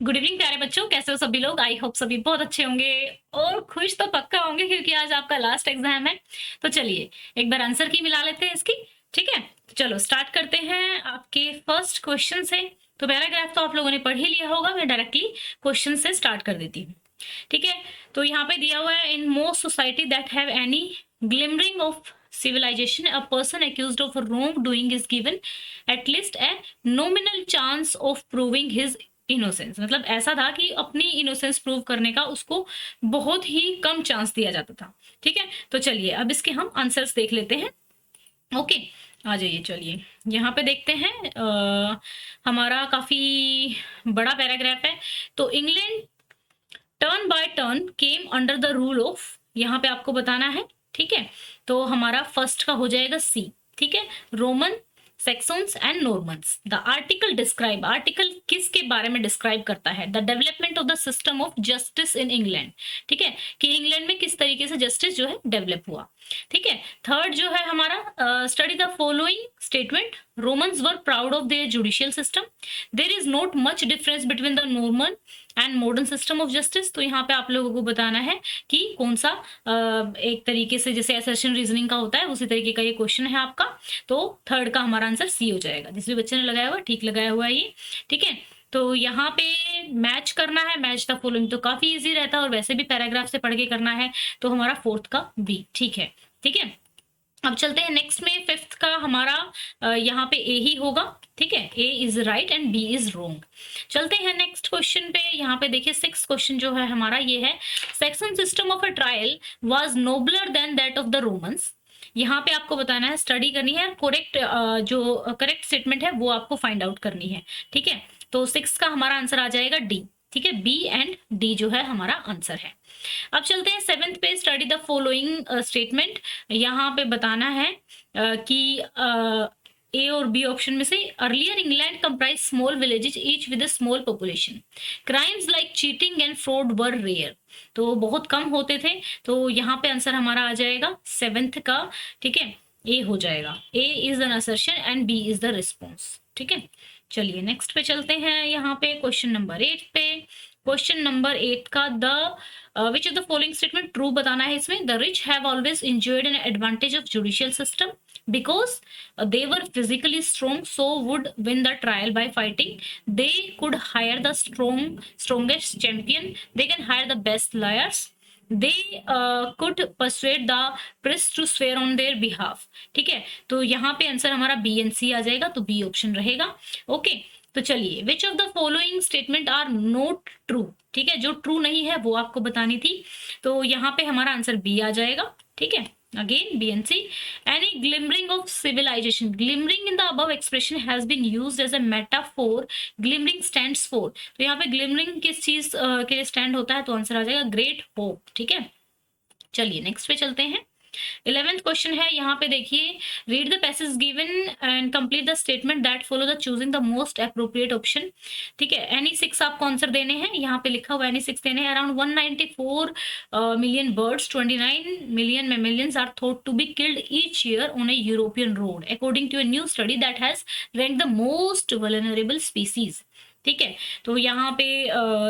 Good evening प्यारे बच्चों, कैसे हो सभी लोग। आई होप सभी बहुत अच्छे होंगे और खुश तो पक्का होंगे क्योंकि आज आपका लास्ट एग्जाम है। तो चलिए एक बार आंसर की मिला लेते हैं इसकी। ठीक है, तो चलो स्टार्ट करते हैं आपके फर्स्ट क्वेश्चन से। तो पैराग्राफ तो आप लोगों ने पढ़ ही लिया होगा, मैं डायरेक्टली क्वेश्चन से स्टार्ट कर देती हूँ। ठीक है, तो यहाँ पे दिया हुआ है, in most society that have any glimmering of civilization a person accused of wrongdoing is given at least a nominal chance of proving his innocence. मतलब ऐसा था कि अपनी इनोसेंस प्रूव करने का उसको बहुत ही कम चांस दिया जाता था। ठीक है, तो चलिए अब इसके हम आंसर्स देख लेते हैं। ओके, आ जाइए, चलिए यहाँ पे देखते हैं। हमारा काफी बड़ा पैराग्राफ है। तो England turn by turn came under the rule of, यहाँ पे आपको बताना है। ठीक है, तो हमारा फर्स्ट का हो जाएगा सी। ठीक है, Roman, sections and Normans. The article describe, article किसके बारे में डिस्क्राइब करता है? The development of the system of justice in England. ठीक है, कि इंग्लैंड में किस तरीके से जस्टिस जो है डेवलप हुआ। ठीक है, थर्ड जो है हमारा, study the following statement. Romans were proud of their judicial system. There is not much difference between the Norman and modern system of justice. तो यहाँ पे आप लोगों को बताना है कि कौन सा एक तरीके से जैसे असर्शन रीजनिंग का होता है उसी तरीके का ये क्वेश्चन है आपका। तो थर्ड का हमारा आंसर सी हो जाएगा। जिस भी बच्चे ने लगाया हुआ ठीक लगाया हुआ है ये। ठीक है, तो यहाँ पे मैच करना है, मैच द फॉलोइंग तो काफी इजी रहता है और वैसे भी पैराग्राफ से पढ़ के करना है। तो हमारा फोर्थ का बी ठीक है। ठीक है, अब चलते हैं नेक्स्ट में। फिफ्थ का हमारा यहाँ पे ए ही होगा। ठीक है, A is right and B is wrong. चलते हैं नेक्स्ट क्वेश्चन पे। यहाँ पे देखिए सिक्स क्वेश्चन जो है हमारा ये है, section system of a trial was nobler than that of the Romans. यहाँ पे आपको बताना है, स्टडी करनी है, करेक्ट जो करेक्ट स्टेटमेंट है वो आपको फाइंड आउट करनी है। ठीक है, तो सिक्स का हमारा आंसर आ जाएगा डी। ठीक है, बी एंड डी जो है हमारा आंसर है। अब चलते हैं सेवेंथ पे, स्टडी द फॉलोइंग स्टेटमेंट। यहाँ पे बताना है कि ए और बी ऑप्शन में से, earlier England comprise small villages each with a small population. Crimes like cheating and fraud were rare. तो बहुत कम होते थे। तो यहाँ पे आंसर हमारा आ जाएगा सेवेंथ का। ठीक है, ए हो जाएगा। A is an assertion and B is the response. ठीक है, चलिए नेक्स्ट पे चलते हैं। यहाँ पे क्वेश्चन नंबर 8 पे, क्वेश्चन नंबर 8 का the which of the following statement true बताना है इसमें। The rich have always enjoyed an advantage of judicial system because they were physically strong, so would win the trial by fighting. They could hire the strongest champion. They can hire the best lawyers. They could persuade the press to swear on their behalf. ठीक है, तो यहाँ पे answer हमारा B and सी आ जाएगा, तो B option रहेगा। ओके, तो चलिए, which of the following statement are not true. ठीक है, जो ट्रू नहीं है वो आपको बतानी थी। तो यहाँ पे हमारा आंसर बी आ जाएगा। ठीक है, again B and C. Any glimmering of civilization, glimmering in the above expression has been used as a metaphor. glimmering stands for, तो यहाँ पे glimmering किस चीज के लिए स्टैंड होता है? तो आंसर आ जाएगा ग्रेट होप। ठीक है, चलिए नेक्स्ट पे चलते हैं। 11th क्वेश्चन है, यहाँ पे देखिए, read the passage given and complete the statement that follow the choosing the most appropriate option. ठीक है, एनी 6 आपको आंसर देने हैं। यहाँ पे लिखा हुआ एनी 6 देने हैं। Around 194 million birds, 29 million mammalians are thought to be killed each year on a European road according to a new study that has ranked the most vulnerable species. ठीक है, तो यहाँ पे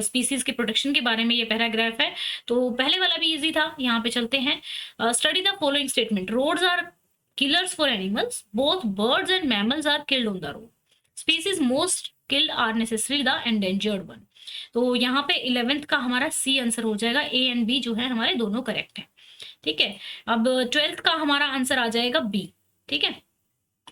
स्पीसीज के प्रोटेक्शन के बारे में ये पैराग्राफ है। तो पहले वाला भी इजी था, यहाँ पे चलते हैं। Study the following statement. Roads are killers for animals, both birds and mammals are killed on the road. Species most killed are necessary the endangered one. तो यहाँ पे 11th का हमारा सी आंसर हो जाएगा। ए एंड बी जो है हमारे दोनों करेक्ट है। ठीक है, अब 12th का हमारा आंसर आ जाएगा बी। ठीक है,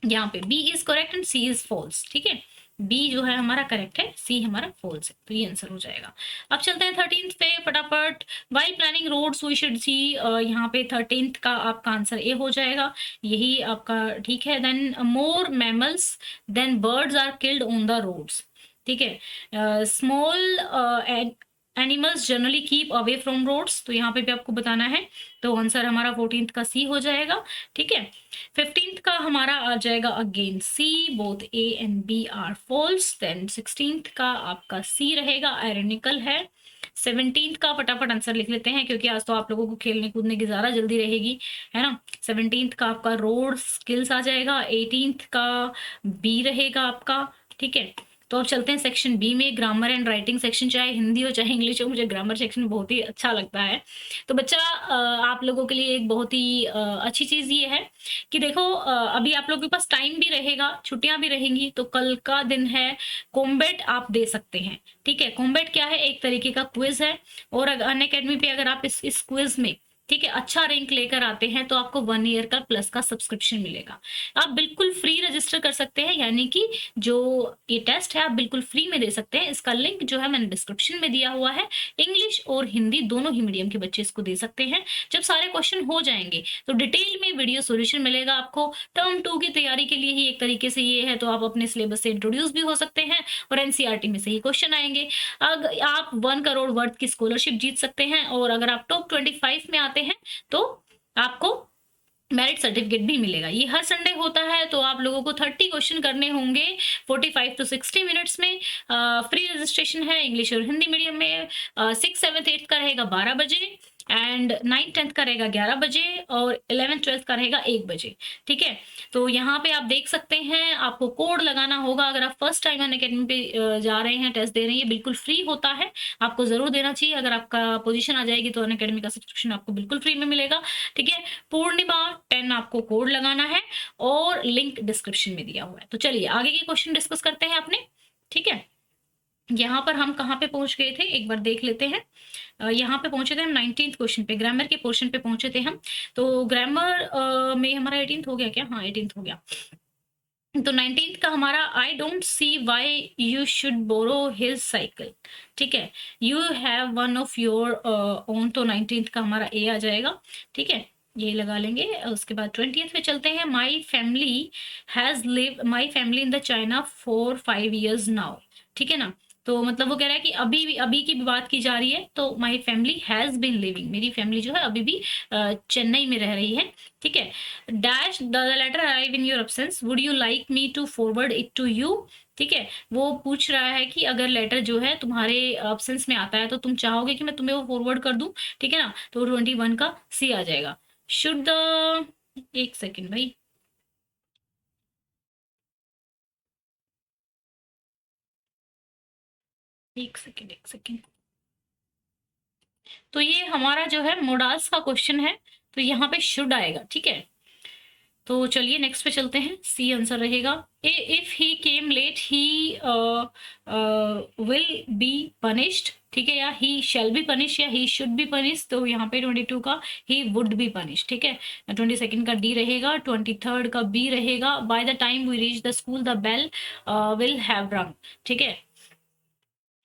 यहाँ पे B is correct and C is false. ठीक है, बी जो है हमारा करेक्ट है, सी हमारा फॉल्स है, तो ये आंसर हो जाएगा। अब चलते हैं 13th पे फटाफट। While planning roads we should see, यहाँ पे 13th का आपका आंसर ए हो जाएगा, यही आपका ठीक है। Then more mammals than birds are killed on the roads. ठीक है, small animals generally keep away from roads, तो यहाँ पे भी आपको बताना है। तो आंसर हमारा 14th का सी हो जाएगा। ठीक है, 15th का हमारा आ जाएगा again C, both A and B are false. Then 16th का आपका सी रहेगा, आयरनिकल है। 17th का फटाफट आंसर लिख लेते हैं क्योंकि आज तो आप लोगों को खेलने कूदने की ज्यादा जल्दी रहेगी, है ना। 17th का आपका रोड स्किल्स आ जाएगा। 18th का बी रहेगा आपका। ठीक है, तो अब चलते हैं सेक्शन बी में, ग्रामर एंड राइटिंग सेक्शन, चाहे हिंदी हो चाहे इंग्लिश हो, मुझे ग्रामर सेक्शन बहुत ही अच्छा लगता है। तो बच्चा आप लोगों के लिए एक बहुत ही अच्छी चीज़ ये है कि देखो अभी आप लोगों के पास टाइम भी रहेगा, छुट्टियाँ भी रहेंगी, तो कल का दिन है, कॉम्बैट आप दे सकते हैं, ठीक है। कॉम्बैट क्या है, एक तरीके का क्विज है, और अनअकैडमी पे अगर आप इस क्विज में, ठीक है, अच्छा रैंक लेकर आते हैं तो आपको 1 ईयर का प्लस का सब्सक्रिप्शन मिलेगा। आप बिल्कुल फ्री रजिस्टर कर सकते हैं, यानी कि जो ये टेस्ट है आप बिल्कुल फ्री में दे सकते हैं। इसका लिंक जो है मैंने डिस्क्रिप्शन में दिया हुआ है। इंग्लिश और हिंदी दोनों ही मीडियम के बच्चे इसको दे सकते हैं। जब सारे क्वेश्चन हो जाएंगे तो डिटेल में वीडियो सॉल्यूशन मिलेगा आपको। टर्म 2 की तैयारी के लिए ही एक तरीके से ये है, तो आप अपने सिलेबस से इंट्रोड्यूस भी हो सकते हैं और एनसीईआरटी में से ही क्वेश्चन आएंगे। अगर आप 1 करोड़ वर्थ की स्कॉलरशिप जीत सकते हैं, और अगर आप टॉप 25 में आते हैं तो आपको मेरिट सर्टिफिकेट भी मिलेगा। ये हर संडे होता है, तो आप लोगों को 30 क्वेश्चन करने होंगे 45 to 60 मिनट्स में। फ्री रजिस्ट्रेशन है। इंग्लिश और हिंदी मीडियम में 6, 7, 8 का रहेगा 12 बजे, एंड 9, 10 का रहेगा 11 बजे, और 11, 12 का रहेगा 1 बजे, ठीक है। तो यहाँ पे आप देख सकते हैं, आपको कोड लगाना होगा। अगर आप फर्स्ट टाइम अनअकैडमी पे जा रहे हैं, टेस्ट दे रहे हैं, बिल्कुल फ्री होता है, आपको जरूर देना चाहिए। अगर आपका पोजीशन आ जाएगी तो अनअकैडमी का सब्सक्रिप्शन आपको बिल्कुल फ्री में मिलेगा, ठीक है। पूर्णिमा 10 आपको कोड लगाना है, और लिंक डिस्क्रिप्शन में दिया हुआ है। तो चलिए आगे के क्वेश्चन डिस्कस करते हैं अपने, ठीक है। यहाँ पर हम कहाँ पे पहुंच गए थे, एक बार देख लेते हैं। यहाँ पे पहुंचे थे हम 19th क्वेश्चन पे, ग्रामर के पोर्शन पे पहुंचे थे हम। तो ग्रामर में हमारा 18th हो गया क्या? हाँ 18th हो गया। तो 19th का हमारा, I don't see why you should borrow his cycle, ठीक है। You have one of your own, तो 19th का हमारा ए आ जाएगा, ठीक है। ये लगा लेंगे। उसके बाद 20th पे चलते हैं। My family in the China for 5 years now, ठीक है ना। तो मतलब वो कह रहा है कि अभी की भी बात की जा रही है, तो my family has been living, मेरी फैमिली जो है अभी भी चेन्नई में रह रही है, ठीक है। Dash the letter arrive in your absence, would you like me to forward it to you, ठीक है। वो पूछ रहा है कि अगर लेटर जो है तुम्हारे एब्सेंस में आता है तो तुम चाहोगे कि मैं तुम्हें वो फॉरवर्ड कर दूं, ठीक है ना। तो 21 का सी आ जाएगा। शुड द, एक सेकेंड भाई, एक सेकेंड। तो ये हमारा जो है मोडाल्स का क्वेश्चन है, तो यहाँ पे शुड आएगा, ठीक है। तो चलिए नेक्स्ट पे चलते हैं। सी आंसर रहेगा। If he came late he will be punished, ठीक है, या ही शैल बी पनिश, या ही शुड बी पनिश। तो यहाँ पे 22 का ही वुड बी पनिश, ठीक है। 22 का डी रहेगा, 23 का बी रहेगा। By the time we reach the school the bell will have rung, ठीक है।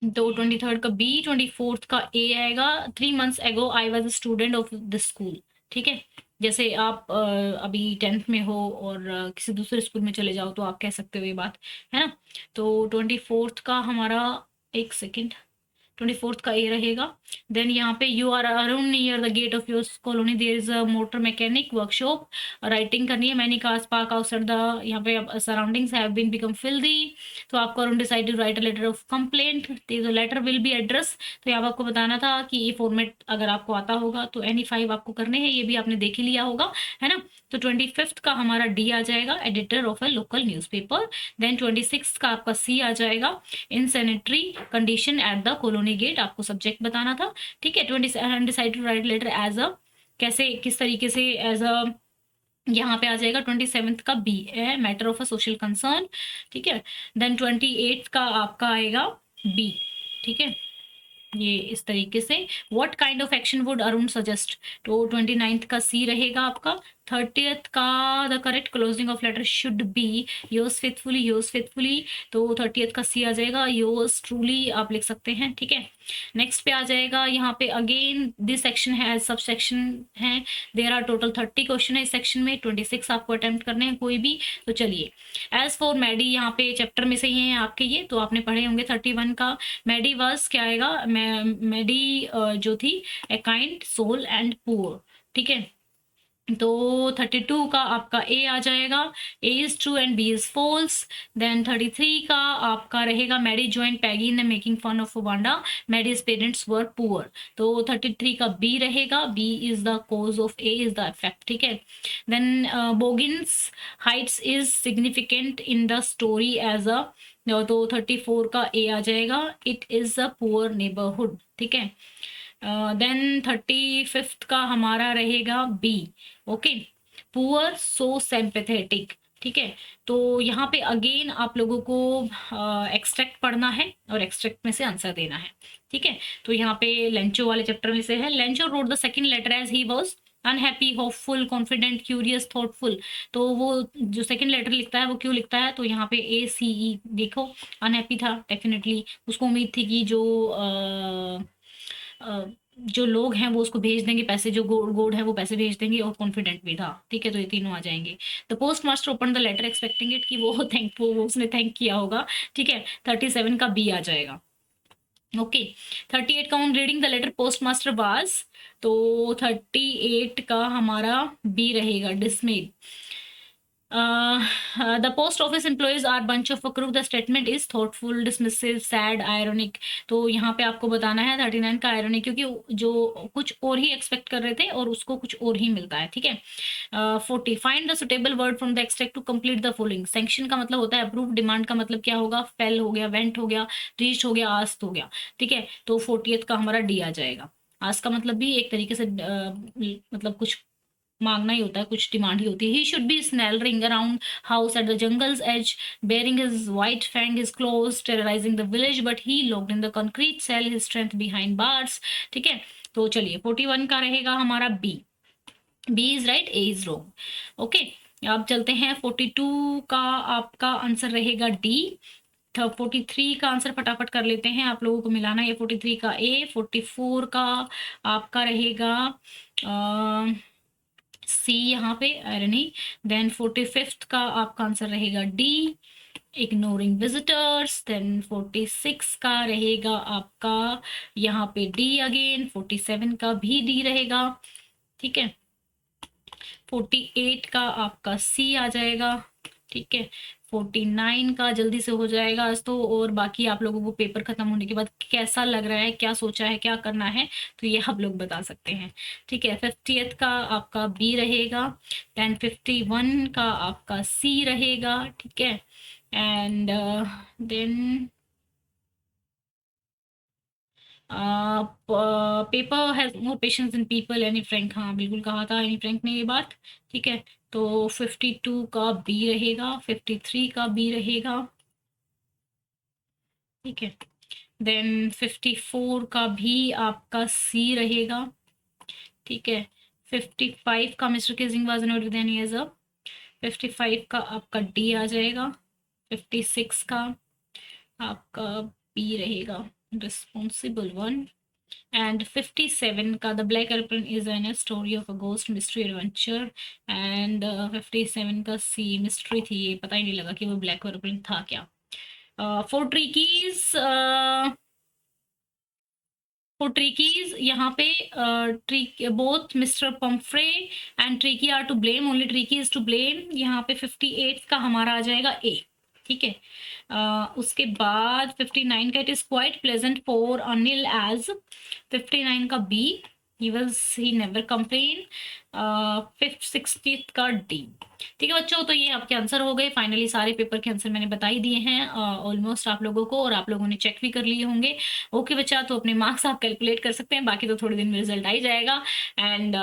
तो 23 का बी, 24 का ए आएगा। 3 months ago I was a student of the school, ठीक है। जैसे आप अभी 10th में हो और किसी दूसरे स्कूल में चले जाओ तो आप कह सकते हो ये बात, है ना। तो 24 का हमारा, एक सेकेंड, 24 का ए रहेगा। देन यहाँ पे you are around near the gate of your colony there is a motor mechanic workshop, writing करनी है। Many cars park outside the, यहाँ पे surroundings have been become filthy, तो आपको around decide to write a letter of complaint, तो letter will be address. तो यहाँ आपको बताना था कि ये फॉर्मेट अगर आपको आता होगा तो एनी 5 आपको करने हैं, ये भी आपने देख ही लिया होगा, है ना। तो 25 का हमारा डी आ जाएगा, editor of a local newspaper. Then 26 का आपका सी आ जाएगा, insanitary condition at the colony gate, आपको सब्जेक्ट बताना था, ठीक है। 27 decide to write letter as a, कैसे किस तरीके से एज अ, यहाँ पे आ जाएगा 27 का बी है, matter of a social concern, ठीक है। देन 28 का आपका आएगा बी, ठीक है। ये इस तरीके से, what kind of action would Arun suggest, तो 29 का सी रहेगा आपका। 30th का the correct closing of letter should be yours faithfully, तो 30th का सी आ जाएगा। योर्स ट्रूली आप लिख सकते हैं, ठीक है। नेक्स्ट पे आ जाएगा, यहाँ पे अगेन दिस सेक्शन है, सब सेक्शन है, देर आर टोटल 30 क्वेश्चन है इस सेक्शन में, 26 आपको अटेम्प्ट करने हैं कोई भी। तो चलिए, एज फॉर मैडी, यहाँ पे चैप्टर में से ही हैं आपके ये, तो आपने पढ़े होंगे 31 का। मैडी वर्स क्या आएगा, मैडी जो थी, a kind soul and poor, ठीक है। तो 32 का आपका ए आ जाएगा, A is true and B is false. Then 33 का आपका रहेगा, Maddie join Peggy in making fun of Wanda, Maddie's parents were poor, तो 33 का बी रहेगा, B is the cause of, A is the effect, ठीक है। Then Boggins Heights is significant in the story as a तो 34 का A आ जाएगा, it is a poor neighbourhood, ठीक है। देन 35th का हमारा रहेगा B, okay, poor so sympathetic, ठीक है। तो यहाँ पे अगेन आप लोगों को एक्सट्रैक्ट पढ़ना है और एक्सट्रैक्ट में से आंसर देना है, ठीक है। तो यहाँ पे लेंचो वाले चैप्टर में से है, Lencho wrote the second letter as he was unhappy, hopeful, confident, curious, thoughtful. तो वो जो सेकंड लेटर लिखता है वो क्यों लिखता है, तो यहाँ पे ए सी ई, देखो अनहैप्पी था डेफिनेटली, उसको उम्मीद थी कि जो लोग हैं वो उसको भेज देंगे पैसे, जो गोड है वो पैसे भेज देंगे, और कॉन्फिडेंट भी था, ठीक है। तो ये तीनों आ जाएंगे। The post master open the letter expecting it, कि वो उसने थैंक किया होगा, ठीक है। 37 का बी आ जाएगा, ओके। 38 का on reading the letter post master was, तो 38 का हमारा बी रहेगा, डिसमेड। The post office employees are bunch of crook, the statement is thoughtful, dismissive, sad, ironic। तो यहाँ पे आपको बताना है 39 का ironic, क्योंकि जो कुछ और ही एक्सपेक्ट कर रहे थे और उसको कुछ और ही मिलता है, ठीक है। 40 find the suitable word from the extract to complete the following. Sanction का मतलब होता है अप्रूव, डिमांड का मतलब क्या होगा, फेल हो गया, वेंट हो गया, रीच हो गया, आस्ट हो गया, ठीक है। तो 40th का हमारा डी आ जाएगा। आस्क का मतलब भी एक तरीके से मतलब कुछ मांगना ही होता है, कुछ डिमांड ही होती है। He should be snarling around house at the jungle's edge, bearing his white fang, his claws, terrorizing the village, but he locked in the concrete cell, his strength behind bars, ठीक है। तो चलिए 41 का रहेगा हमारा B, B is right, A is wrong, okay. अब चलते हैं 42 का आपका आंसर रहेगा डी। 43 का आंसर फटाफट कर लेते हैं, आप लोगों को मिलाना है। 43 का ए, 44 का आपका रहेगा सी यहाँ पे, आयरनी। देन 45th का आपका आंसर रहेगा डी, इग्नोरिंग विजिटर्स। देन 46 का रहेगा आपका यहाँ पे डी अगेन, 47 का भी डी रहेगा, ठीक है। 48 का आपका सी आ जाएगा, ठीक है। 49 का जल्दी से हो जाएगा आज तो, और बाकी आप लोगों को पेपर खत्म होने के बाद कैसा लग रहा है, क्या सोचा है, क्या करना है, तो ये आप लोग बता सकते हैं, ठीक है। 50th का आपका बी रहेगा, देन 51 का आपका सी रहेगा, ठीक है। And then paper has more patience in people, Anne Frank, हाँ बिल्कुल कहा था एनी फ्रैंक ने ये बात, ठीक है। तो 52 का बी रहेगा, 53 का बी रहेगा, ठीक है। देन 54 का भी आपका सी रहेगा, ठीक है। 55 का Mr Keesing was not with Anne as a, 55 का आपका डी आ जाएगा। 56 का आपका बी रहेगा, रिस्पॉन्सिबल वन। एंड 57 का the black aeroplane is an story of a ghost mystery adventure. And 57 का सी मिस्ट्री थी, ये पता ही नहीं लगा कि वो ब्लैक एरोप्लेन था क्या। फॉर ट्रिकीज, फॉर ट्रिकीज यहाँ पे Tricki both Mr Pumphrey and Tricki are to blame, only Tricki is to blame. यहाँ पे 58 का हमारा आ जाएगा ए, ठीक है। उसके बाद 59 का it is quite pleasant for Anil as, 59 का B, he never complain. 60th का डी, ठीक है बच्चों। तो ये आपके आंसर हो गए फाइनली, सारे पेपर के आंसर मैंने बता ही दिए हैं ऑलमोस्ट आप लोगों को, और आप लोगों ने चेक भी कर लिए होंगे। ओके बच्चा, तो अपने मार्क्स आप कैलकुलेट कर सकते हैं, बाकी तो थोड़े दिन में रिजल्ट आ ही जाएगा। एंड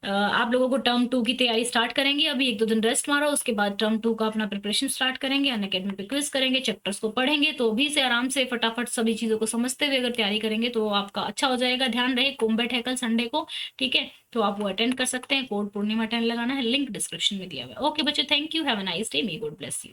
आप लोगों को टर्म 2 की तैयारी स्टार्ट करेंगे, अभी 1-2 दिन रेस्ट मारो, उसके बाद टर्म 2 का अपना प्रिपरेशन स्टार्ट करेंगे, अनअकैडमी पे क्विज करेंगे, चैप्टर्स को पढ़ेंगे। तो अभी से आराम से फटाफट सभी चीज़ों को समझते हुए अगर तैयारी करेंगे तो आपका अच्छा हो जाएगा। ध्यान रहे कॉम्बैट है कल संडे को, ठीक है, तो आप वो अटेंड कर सकते हैं। कोड पूर्णिमा 10 लगाना है, लिंक डिस्क्रिप्शन में दिया हुआ है। ओके बच्चों, thank you, have a nice day, may God bless you.